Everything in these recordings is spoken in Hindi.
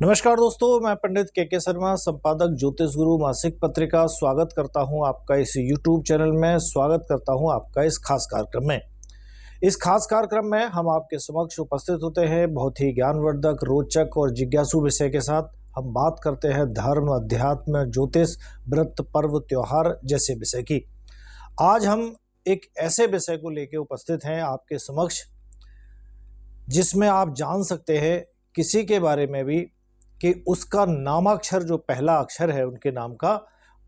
नमस्कार दोस्तों, मैं पंडित के शर्मा, संपादक ज्योतिष गुरु मासिक पत्रिका स्वागत करता हूं आपका इस YouTube चैनल में। स्वागत करता हूं आपका इस खास कार्यक्रम में। इस खास कार्यक्रम में हम आपके समक्ष उपस्थित होते हैं बहुत ही ज्ञानवर्धक, रोचक और जिज्ञासु विषय के साथ। हम बात करते हैं धर्म, अध्यात्म, ज्योतिष, व्रत, पर्व, त्योहार जैसे विषय की। आज हम एक ऐसे विषय को लेकर उपस्थित हैं आपके समक्ष जिसमें आप जान सकते हैं किसी के बारे में भी कि उसका नामाक्षर, जो पहला अक्षर है उनके नाम का,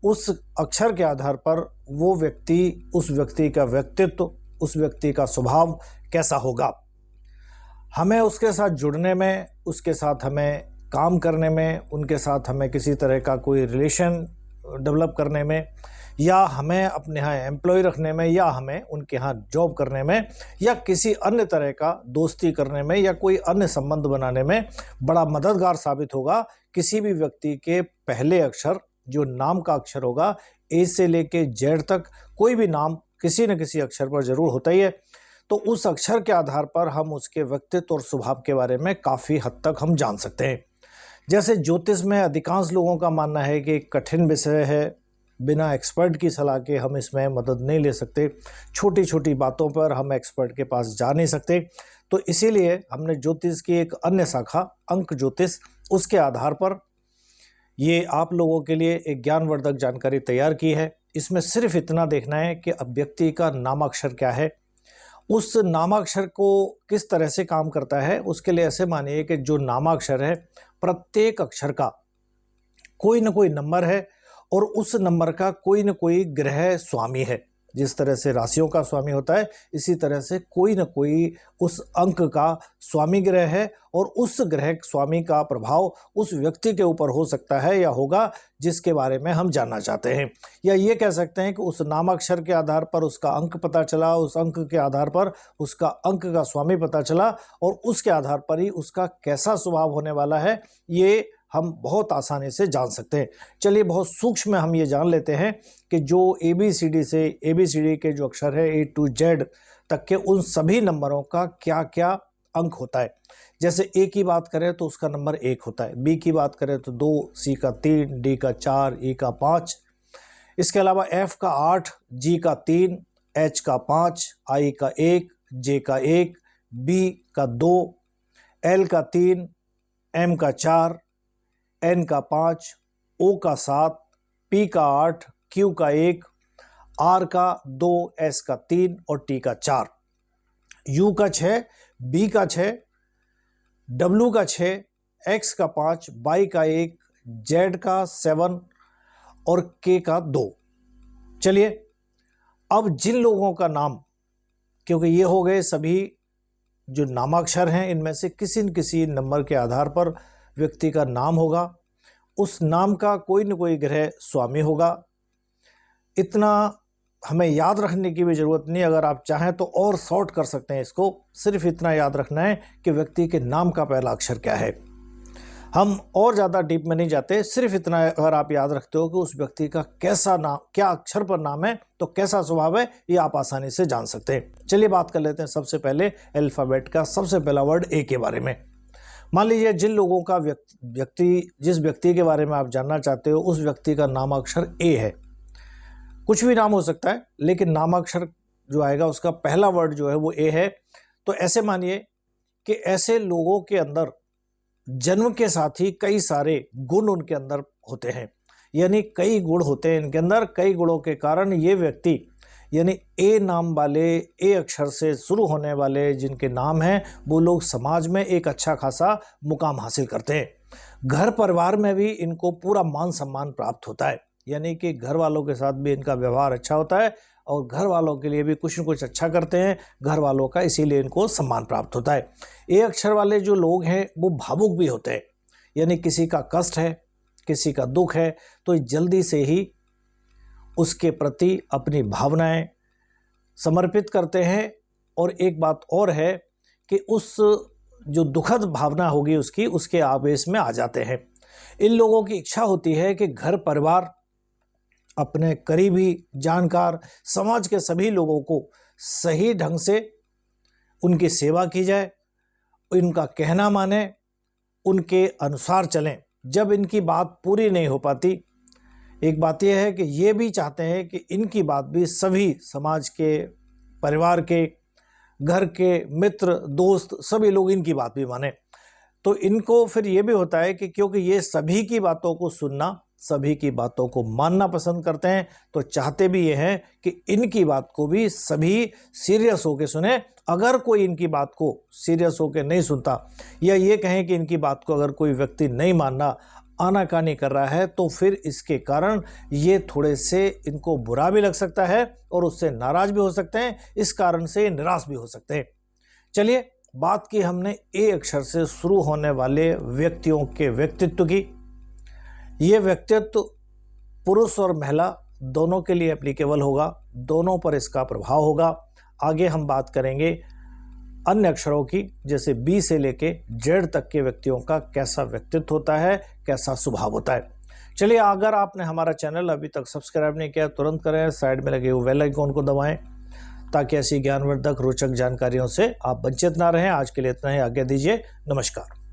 उस अक्षर के आधार पर वो व्यक्ति, उस व्यक्ति का व्यक्तित्व, उस व्यक्ति का स्वभाव कैसा होगा। हमें उसके साथ जुड़ने में, उसके साथ हमें काम करने में, उनके साथ हमें किसी तरह का कोई रिलेशन डेवलप करने में, या हमें अपने यहाँ एम्प्लॉय रखने में, या हमें उनके यहाँ जॉब करने में, या किसी अन्य तरह का दोस्ती करने में, या कोई अन्य संबंध बनाने में बड़ा मददगार साबित होगा। किसी भी व्यक्ति के पहले अक्षर, जो नाम का अक्षर होगा, ए से लेके जेड तक, कोई भी नाम किसी न किसी अक्षर पर जरूर होता ही है। तो उस अक्षर के आधार पर हम उसके व्यक्तित्व और स्वभाव के बारे में काफ़ी हद तक हम जान सकते हैं। जैसे ज्योतिष में अधिकांश लोगों का मानना है कि कठिन विषय है, बिना एक्सपर्ट की सलाह के हम इसमें मदद नहीं ले सकते, छोटी छोटी बातों पर हम एक्सपर्ट के पास जा नहीं सकते। तो इसीलिए हमने ज्योतिष की एक अन्य शाखा, अंक ज्योतिष, उसके आधार पर ये आप लोगों के लिए एक ज्ञानवर्धक जानकारी तैयार की है। इसमें सिर्फ इतना देखना है कि अब व्यक्ति का नामाक्षर क्या है, उस नामाक्षर को किस तरह से काम करता है। उसके लिए ऐसे मानिए कि जो नामाक्षर है, प्रत्येक अक्षर का कोई न कोई नंबर है और उस नंबर का कोई न कोई ग्रह स्वामी है। जिस तरह से राशियों का स्वामी होता है, इसी तरह से कोई न कोई उस अंक का स्वामी ग्रह है, और उस ग्रह स्वामी का प्रभाव उस व्यक्ति के ऊपर हो सकता है या होगा जिसके बारे में हम जानना चाहते हैं। या ये कह सकते हैं कि उस नामाक्षर के आधार पर उसका अंक पता चला, उस अंक के आधार पर उसका अंक का स्वामी पता चला, और उसके आधार पर ही उसका कैसा स्वभाव होने वाला है, ये हम बहुत आसानी से जान सकते हैं। चलिए बहुत सूक्ष्म हम ये जान लेते हैं कि जो ABCD के जो अक्षर है A to Z तक के, उन सभी नंबरों का क्या क्या अंक होता है। जैसे A की बात करें तो उसका नंबर 1 होता है, B की बात करें तो 2, C का 3, D का 4, E का 5, इसके अलावा F का 8, G का 3, H का 5, I का 1, J का 1, B का 2, L का 3, M का 4, N का 5, O का 7, P का 8, Q का 1, R का 2, S का 3 और T का 4, U का 6, B का 6, W का 6, X का 5, Y का 1, Z का 7 और K का 2। चलिए अब जिन लोगों का नाम, क्योंकि ये हो गए सभी जो नामाक्षर हैं, इनमें से किसी न किसी नंबर के आधार पर व्यक्ति का नाम होगा, उस नाम का कोई न कोई ग्रह स्वामी होगा। इतना हमें याद रखने की भी ज़रूरत नहीं, अगर आप चाहें तो और शॉर्ट कर सकते हैं इसको। सिर्फ इतना याद रखना है कि व्यक्ति के नाम का पहला अक्षर क्या है। हम और ज़्यादा डीप में नहीं जाते, सिर्फ इतना अगर आप याद रखते हो कि उस व्यक्ति का कैसा नाम, क्या अक्षर पर नाम है, तो कैसा स्वभाव है, ये आप आसानी से जान सकते हैं। चलिए बात कर लेते हैं सबसे पहले अल्फ़ाबेट का सबसे पहला वर्ड A के बारे में। मान लीजिए जिन लोगों का जिस व्यक्ति के बारे में आप जानना चाहते हो, उस व्यक्ति का नामाक्षर A है। कुछ भी नाम हो सकता है, लेकिन नामाक्षर जो आएगा उसका पहला वर्ड जो है वो A है। तो ऐसे मानिए कि ऐसे लोगों के अंदर जन्म के साथ ही कई सारे गुण उनके अंदर होते हैं, यानी कई गुण होते हैं इनके अंदर। कई गुणों के कारण ये व्यक्ति, यानी ए नाम वाले, ए अक्षर से शुरू होने वाले जिनके नाम हैं, वो लोग समाज में एक अच्छा खासा मुकाम हासिल करते हैं। घर परिवार में भी इनको पूरा मान सम्मान प्राप्त होता है, यानी कि घर वालों के साथ भी इनका व्यवहार अच्छा होता है, और घर वालों के लिए भी कुछ न कुछ अच्छा करते हैं घर वालों का, इसीलिए इनको सम्मान प्राप्त होता है। ए अक्षर वाले जो लोग हैं वो भावुक भी होते हैं, यानी किसी का कष्ट है, किसी का दुख है, तो जल्दी से ही उसके प्रति अपनी भावनाएं समर्पित करते हैं। और एक बात और है कि उस जो दुखद भावना होगी उसके आवेश में आ जाते हैं। इन लोगों की इच्छा होती है कि घर परिवार, अपने करीबी जानकार, समाज के सभी लोगों को सही ढंग से उनकी सेवा की जाए, इनका कहना माने, उनके अनुसार चलें। जब इनकी बात पूरी नहीं हो पाती, एक बात यह है कि ये भी चाहते हैं कि इनकी बात भी सभी समाज के, परिवार के, घर के, मित्र, दोस्त, सभी लोग इनकी बात भी माने। तो इनको फिर ये भी होता है कि क्योंकि ये सभी की बातों को सुनना, सभी की बातों को मानना पसंद करते हैं, तो चाहते भी ये हैं कि इनकी बात को भी सभी सीरियस होकर सुने। अगर कोई इनकी बात को सीरियस होकर नहीं सुनता, या ये कहें कि इनकी बात को अगर कोई व्यक्ति नहीं मानना, आनाकानी कर रहा है, तो फिर इसके कारण ये थोड़े से इनको बुरा भी लग सकता है और उससे नाराज भी हो सकते हैं। इस कारण से निराश भी हो सकते हैं। चलिए, बात की हमने ए अक्षर से शुरू होने वाले व्यक्तियों के व्यक्तित्व की। ये व्यक्तित्व पुरुष और महिला दोनों के लिए एप्लीकेबल होगा, दोनों पर इसका प्रभाव होगा। आगे हम बात करेंगे अन्य अक्षरों की, जैसे बी से लेके जेड तक के व्यक्तियों का कैसा व्यक्तित्व होता है, कैसा स्वभाव होता है। चलिए, अगर आपने हमारा चैनल अभी तक सब्सक्राइब नहीं किया, तुरंत करें, साइड में लगे हुए बेल आइकन को दबाएं, ताकि ऐसी ज्ञानवर्धक रोचक जानकारियों से आप वंचित ना रहें। आज के लिए इतना ही, आज्ञा दीजिए, नमस्कार।